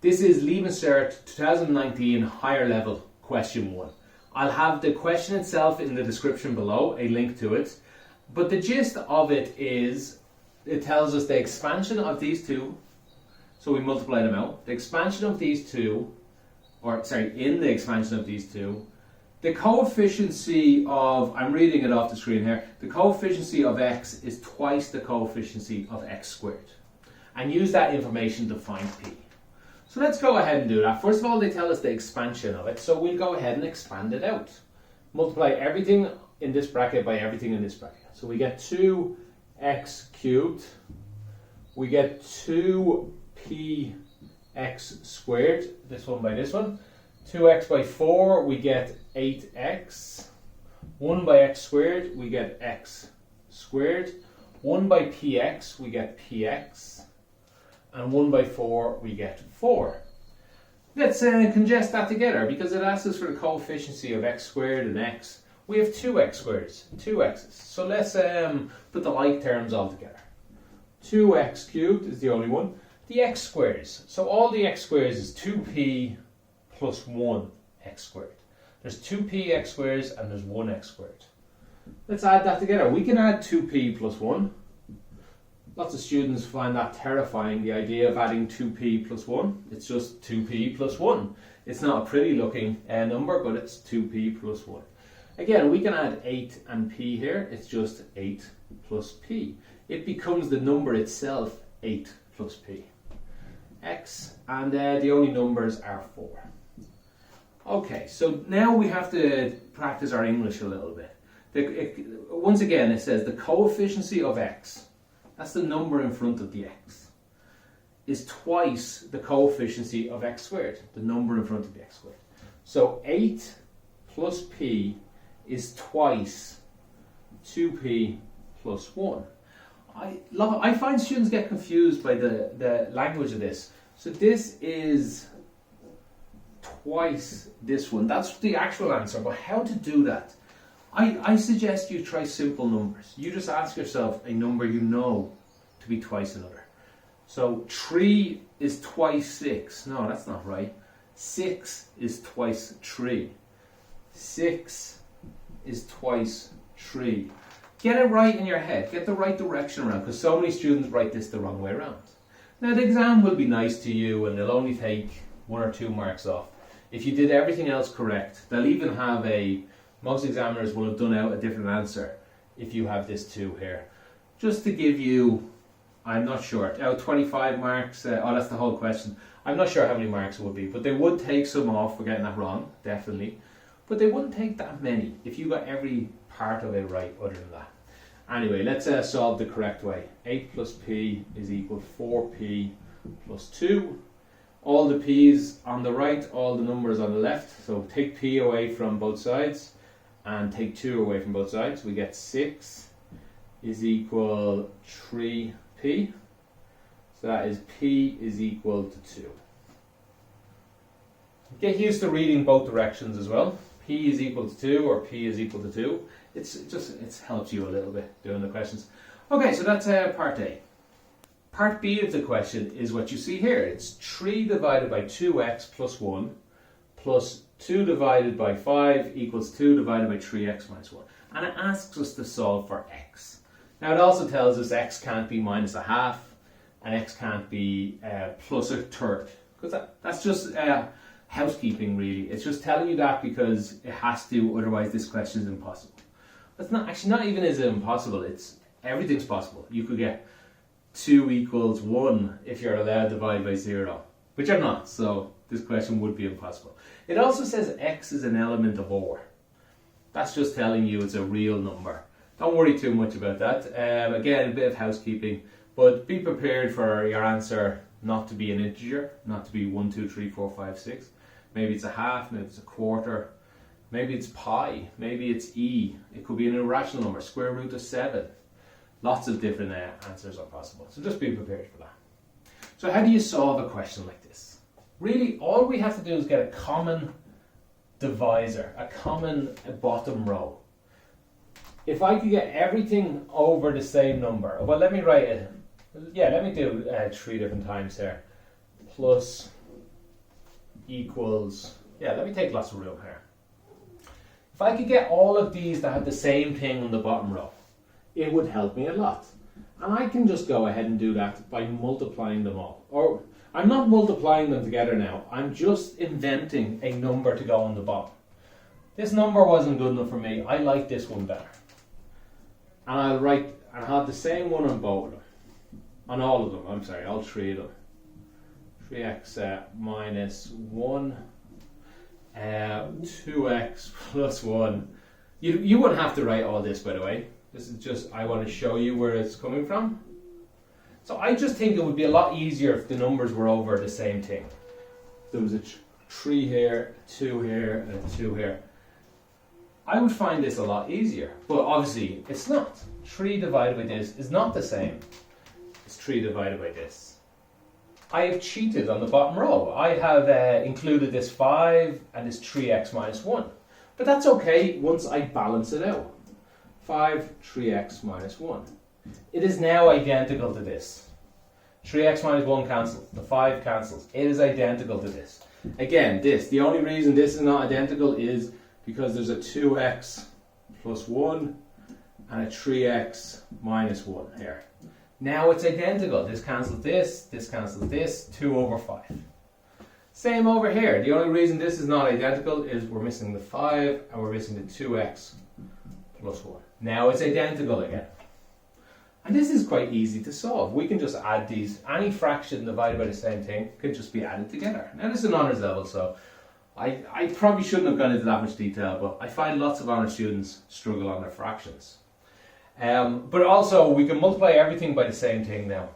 This is Leaving Cert 2019 Higher Level Question 1. I'll have the question itself in the description below, a link to it. But the gist of it is, it tells us the expansion of these two. So we multiply them out. The expansion of these two, in the expansion of these two, the coefficient of, I'm reading it off the screen here, the coefficient of x is twice the coefficient of x squared. And use that information to find p. So let's go ahead and do that. First of all, they tell us the expansion of it, so we'll go ahead and expand it out. Multiply everything in this bracket by everything in this bracket. So we get 2x cubed, we get 2px squared, this one by this one. 2x by 4, we get 8x. 1 by x squared, we get x squared. 1 by px, we get px. And 1 by 4, we get 4. Let's congest that together because it asks us for the coefficient of x squared and x. We have 2x squareds, 2 x's. So let's put the like terms all together. 2x cubed is the only one. The x squares. So all the x squares is 2p plus 1 x squared. There's 2p x squares and there's 1 x squared. Let's add that together. We can add 2p plus 1. Lots of students find that terrifying, the idea of adding 2p plus 1. It's just 2p plus 1. It's not a pretty looking number, but it's 2p plus 1. Again, we can add 8 and p here. It's just 8 plus p. It becomes the number itself, 8 plus p. X, and the only numbers are 4. Okay, so now we have to practice our English a little bit. Once again, it says the coefficient of x, that's the number in front of the x, is twice the coefficient of x squared, the number in front of the x squared. So 8 plus p is twice 2p plus 1. I find students get confused by the language of this. So this is twice this one. That's the actual answer, but how to do that? I suggest you try simple numbers. You just ask yourself a number you know to be twice another. So 3 is twice 6. No, that's not right. 6 is twice 3. 6 is twice 3. Get it right in your head. Get the right direction around, because so many students write this the wrong way around. Now the exam will be nice to you and they'll only take 1 or 2 marks off. If you did everything else correct, they'll even have most examiners will have done out a different answer if you have this 2 here. Just to give you, I'm not sure, 25 marks, that's the whole question. I'm not sure how many marks it would be, but they would take some off for getting that wrong, definitely. But they wouldn't take that many if you got every part of it right other than that. Anyway, let's solve the correct way. 8 plus p is equal to 4p plus 2. All the p's on the right, all the numbers on the left. So take p away from both sides and take 2 away from both sides. We get 6 is equal 3p. So that is p is equal to 2. Get used to reading both directions as well. P is equal to 2 or p is equal to 2. It helps you a little bit doing the questions. Okay, so that's part A. Part B of the question is what you see here. It's 3 divided by 2x plus 1 plus 2 divided by 5 equals 2 divided by 3x minus 1. And it asks us to solve for x. Now it also tells us x can't be minus a half and x can't be plus a third. Because that's just housekeeping really. It's just telling you that because it has to, otherwise this question is impossible. That's not even is it impossible, everything's possible. You could get 2 equals 1 if you're allowed to divide by 0, which I'm not, so this question would be impossible. It also says x is an element of or. That's just telling you it's a real number. Don't worry too much about that. Again, a bit of housekeeping, but be prepared for your answer not to be an integer, not to be 1, 2, 3, 4, 5, 6. Maybe it's a half, maybe it's a quarter, maybe it's pi, maybe it's e. It could be an irrational number, square root of 7. Lots of different answers are possible, so just be prepared for that. So how do you solve a question like this? Really, all we have to do is get a common divisor, a common bottom row. If I could get everything over the same number, well, let me write it. Yeah, let me do 3 different times here. Plus equals, yeah, let me take lots of room here. If I could get all of these that have the same thing on the bottom row, it would help me a lot. And I can just go ahead and do that by multiplying them all. Or I'm not multiplying them together now, I'm just inventing a number to go on the bottom. This number wasn't good enough for me, I like this one better. And I'll have the same one on both of them. On all of them, I'm sorry, all three of them. 3x minus 1, 2x plus 1. You wouldn't have to write all this, by the way. This is just, I want to show you where it's coming from. So I just think it would be a lot easier if the numbers were over the same thing. There was a 3 here, 2 here, and a 2 here. I would find this a lot easier, but obviously it's not. 3 divided by this is not the same as 3 divided by this. I have cheated on the bottom row. I have included this 5 and this 3x minus 1. But that's okay once I balance it out. 5, 3x minus 1. It is now identical to this. 3x minus 1 cancels. The 5 cancels. It is identical to this. Again, the only reason this is not identical is because there's a 2x plus 1 and a 3x minus 1 here. Now it's identical. This cancels this 2 over 5. Same over here. The only reason this is not identical is we're missing the 5 and we're missing the 2x plus 1. Now it's identical again. And this is quite easy to solve. We can just add these. Any fraction divided by the same thing can just be added together. Now this is an honours level, so I probably shouldn't have gone into that much detail, but I find lots of honours students struggle on their fractions. But also we can multiply everything by the same thing now.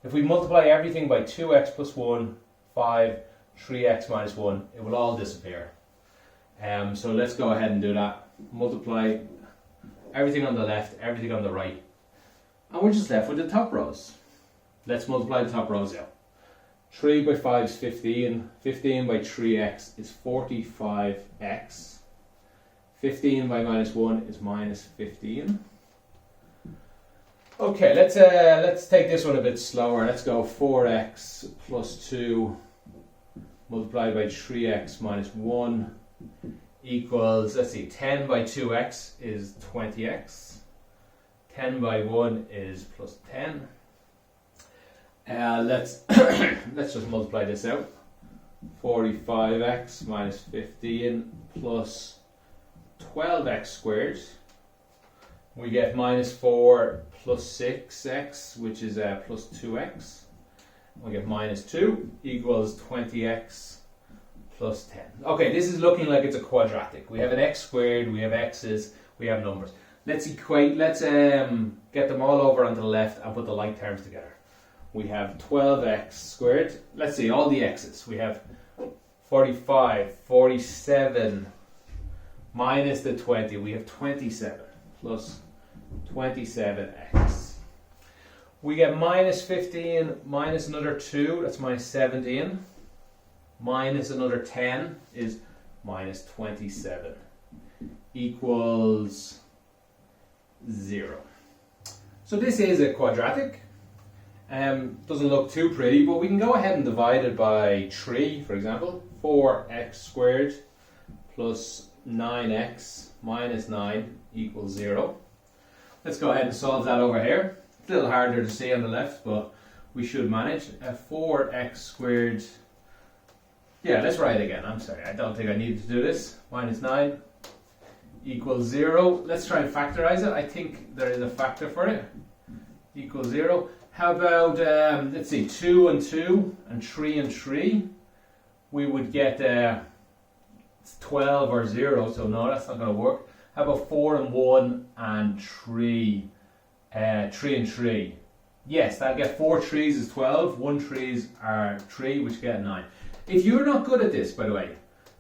If we multiply everything by 2x plus 1, 5, 3x minus 1, it will all disappear. So let's go ahead and do that. Multiply everything on the left, everything on the right. And we're just left with the top rows. Let's multiply the top rows out. 3 by 5 is 15. 15 by 3x is 45x. 15 by minus 1 is minus 15. Okay, let's take this one a bit slower. Let's go 4x plus 2 multiplied by 3x minus 1 equals, let's see, 10 by 2x is 20x. 10 by 1 is plus 10. Let's just multiply this out. 45x minus 15 plus 12x squared. We get minus 4 plus 6x, which is plus 2x. We get minus 2 equals 20x plus 10. Okay, this is looking like it's a quadratic. We have an x squared, we have x's, we have numbers. Let's get them all over onto the left and put the like terms together. We have 12x squared. Let's see, all the x's. We have 45, 47 minus the 20. We have 27 plus 27x. We get minus 15 minus another 2, that's minus 17. Minus another 10 is minus 27 equals 0. So this is a quadratic. Doesn't look too pretty, but we can go ahead and divide it by 3, for example. 4x squared plus 9x minus 9 equals 0. Let's go ahead and solve that over here. It's a little harder to see on the left, but we should manage. 4x squared. Yeah, let's write it again. I'm sorry, I don't think I needed to do this. Minus 9 equals 0. Let's try and factorize it. I think there is a factor for it. Equals 0. How about, let's see, 2 and 2 and 3 and 3. We would get 12 or 0, so no, that's not going to work. How about 4 and 1 and 3? 3 and 3. Yes, that'll get 4 3s is 12, 1 3s are 3, which get 9. If you're not good at this, by the way,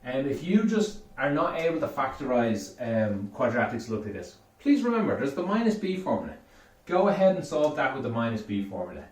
and if you just are not able to factorize quadratics look like this, please remember there's the minus b formula. Go ahead and solve that with the minus b formula.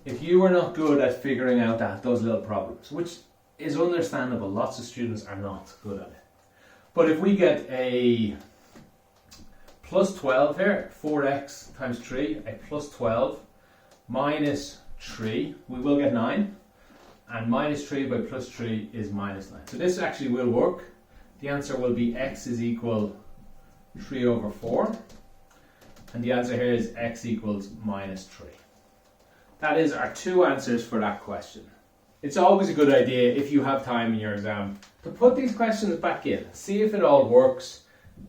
If you are not good at figuring out those little problems, which is understandable, lots of students are not good at it. But if we get a plus 12 here, 4x times 3, a plus 12 minus 3, we will get 9. and minus 3 by plus 3 is minus 9. So this actually will work. The answer will be x is equal 3 over 4. And the answer here is x equals minus 3. That is our two answers for that question. It's always a good idea, if you have time in your exam, to put these questions back in. See if it all works.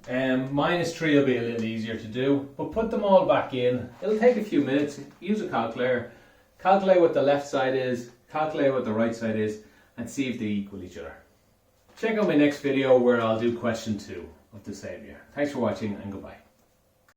Minus 3 will be a little easier to do, but put them all back in. It'll take a few minutes. Use a calculator. Calculate what the left side is, calculate what the right side is, and see if they equal each other. Check out my next video where I'll do question 2 of the same year. Thanks for watching and goodbye.